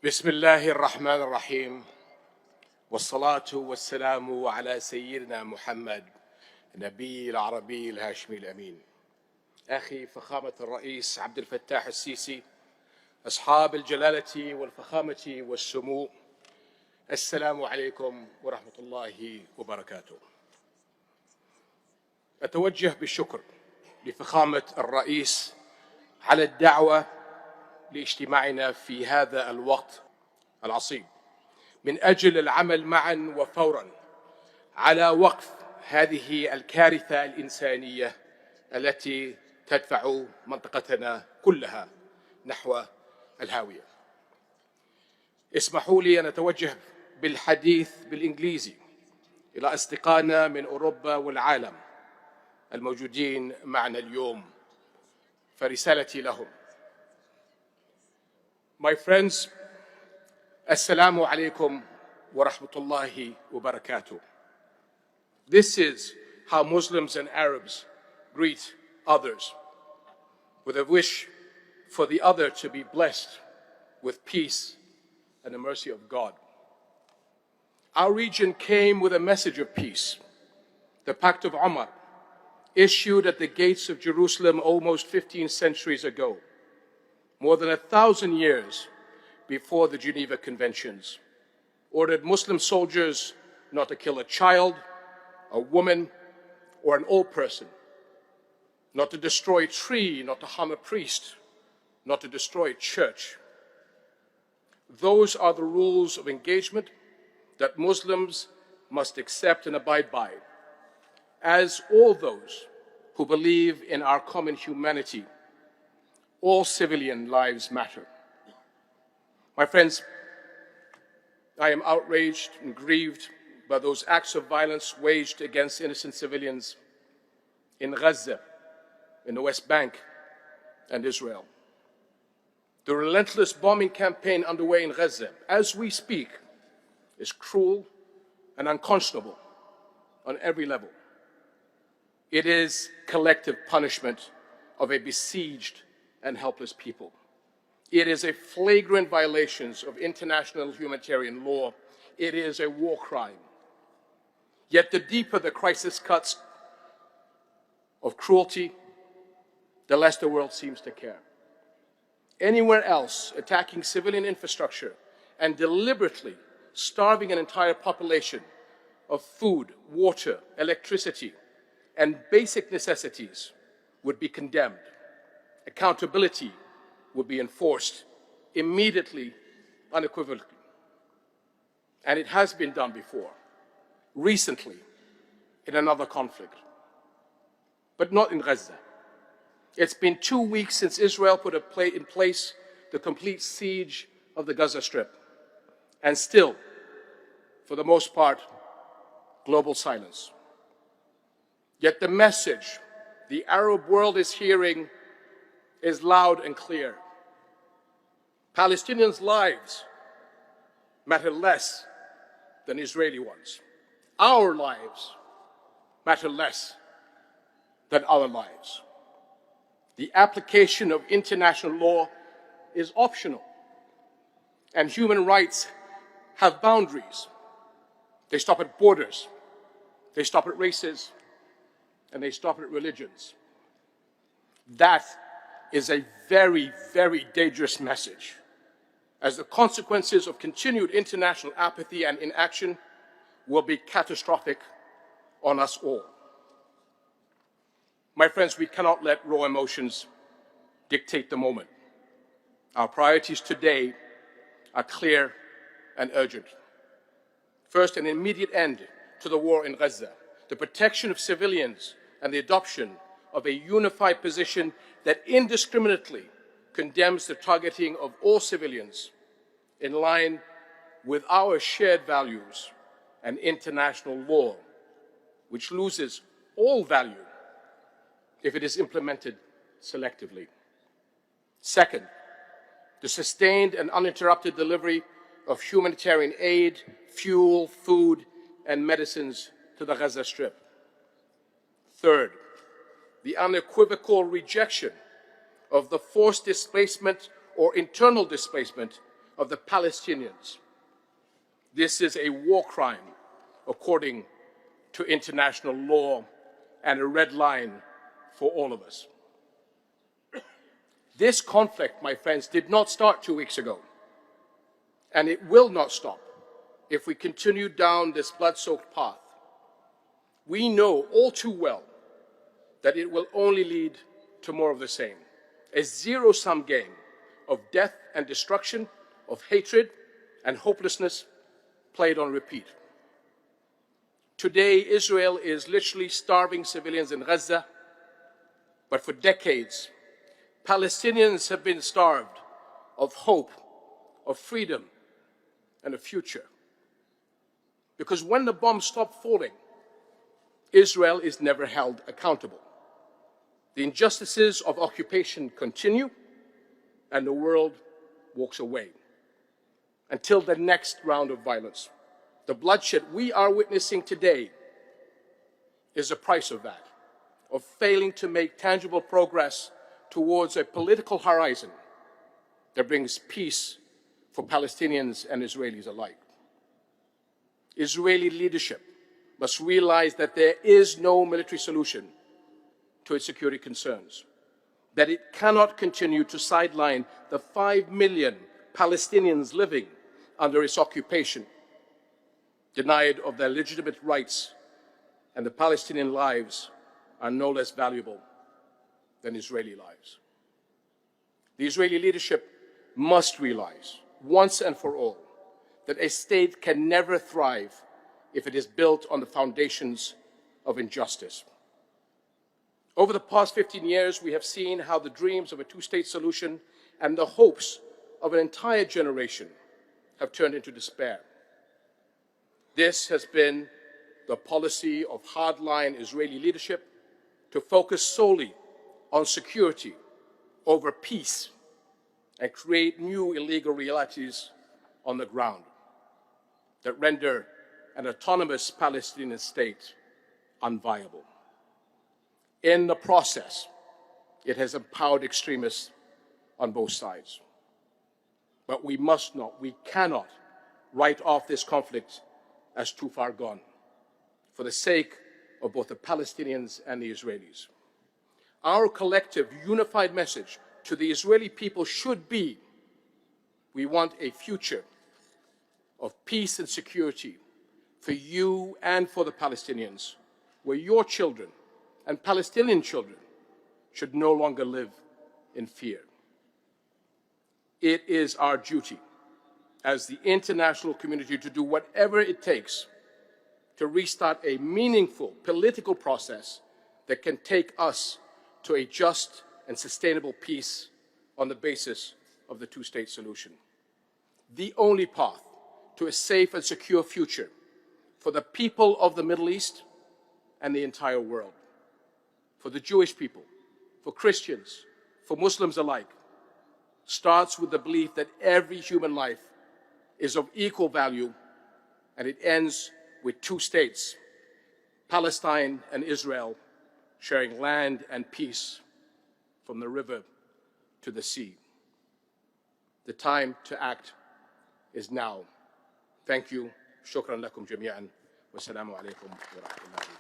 بسم الله الرحمن الرحيم، والصلاة والسلام على سيدنا محمد نبي العربي الهاشمي الأمين. أخي فخامة الرئيس عبد الفتاح السيسي، أصحاب الجلالة والفخامة والسمو، السلام عليكم ورحمة الله وبركاته. أتوجه بالشكر لفخامة الرئيس على الدعوة لاجتماعنا في هذا الوقت العصيب من أجل العمل معا وفورا على وقف هذه الكارثة الإنسانية التي تدفع منطقتنا كلها نحو الهاوية. اسمحوا لي أن أتوجه بالحديث بالإنجليزي إلى أصدقائنا من أوروبا والعالم الموجودين معنا اليوم، فرسالتي لهم: My friends, السلام عليكم ورحمة الله وبركاته. This is how Muslims and Arabs greet others, with a wish for the other to be blessed with peace and the mercy of God. Our region came with a message of peace, the Pact of Umar, issued at the gates of Jerusalem almost 15 centuries ago, more than 1,000 years before the Geneva Conventions, ordered Muslim soldiers not to kill a child, a woman, or an old person, not to destroy a tree, not to harm a priest, not to destroy a church. Those are the rules of engagement that Muslims must accept and abide by, as all those who believe in our common humanity. All civilian lives matter. My friends, I am outraged and grieved by those acts of violence waged against innocent civilians in Gaza, in the West Bank, and Israel. The relentless bombing campaign underway in Gaza, as we speak, is cruel and unconscionable on every level. It is collective punishment of a besieged and helpless people. It is a flagrant violation of international humanitarian law. It is a war crime. Yet the deeper the crisis cuts of cruelty, the less the world seems to care. Anywhere else, attacking civilian infrastructure and deliberately starving an entire population of food, water, electricity, and basic necessities would be condemned. Accountability would be enforced immediately, unequivocally. And it has been done before, recently, in another conflict, but not in Gaza. It's been 2 weeks since Israel put in place the complete siege of the Gaza Strip, and still, for the most part, global silence. Yet the message the Arab world is hearing is loud and clear. Palestinians' lives matter less than Israeli ones. Our lives matter less than other lives. The application of international law is optional, and human rights have boundaries. They stop at borders, they stop at races, and they stop at religions. That is a very, very dangerous message, as the consequences of continued international apathy and inaction will be catastrophic on us all. My friends, we cannot let raw emotions dictate the moment. Our priorities today are clear and urgent. First, an immediate end to the war in Gaza, the protection of civilians, and the adoption of a unified position that indiscriminately condemns the targeting of all civilians in line with our shared values and international law, which loses all value if it is implemented selectively. Second, the sustained and uninterrupted delivery of humanitarian aid, fuel, food, and medicines to the Gaza Strip. Third, the unequivocal rejection of the forced displacement or internal displacement of the Palestinians. This is a war crime according to international law and a red line for all of us. This conflict, my friends, did not start 2 weeks ago, and it will not stop if we continue down this blood-soaked path. We know all too well that it will only lead to more of the same, a zero-sum game of death and destruction, of hatred and hopelessness played on repeat. Today, Israel is literally starving civilians in Gaza, but for decades, Palestinians have been starved of hope, of freedom, and a future. Because when the bombs stop falling, Israel is never held accountable. The injustices of occupation continue, and the world walks away until the next round of violence. The bloodshed we are witnessing today is the price of that, of failing to make tangible progress towards a political horizon that brings peace for Palestinians and Israelis alike. Israeli leadership must realize that there is no military solution to its security concerns, that it cannot continue to sideline the 5 million Palestinians living under its occupation, denied of their legitimate rights, and the Palestinian lives are no less valuable than Israeli lives. The Israeli leadership must realize, once and for all, that a state can never thrive if it is built on the foundations of injustice. Over the past 15 years, we have seen how the dreams of a two-state solution and the hopes of an entire generation have turned into despair. This has been the policy of hardline Israeli leadership to focus solely on security over peace and create new illegal realities on the ground that render an autonomous Palestinian state unviable. In the process, it has empowered extremists on both sides. But we must not, we cannot write off this conflict as too far gone for the sake of both the Palestinians and the Israelis. Our collective unified message to the Israeli people should be: we want a future of peace and security for you and for the Palestinians, where your children and Palestinian children should no longer live in fear. It is our duty as the international community to do whatever it takes to restart a meaningful political process that can take us to a just and sustainable peace on the basis of the two-state solution. The only path to a safe and secure future for the people of the Middle East and the entire world, for the Jewish people, for Christians, for Muslims alike, starts with the belief that every human life is of equal value, and it ends with two states, Palestine and Israel, sharing land and peace from the river to the sea. The time to act is now. Thank you. شكرا لكم جميعا والسلام عليكم ورحمة الله.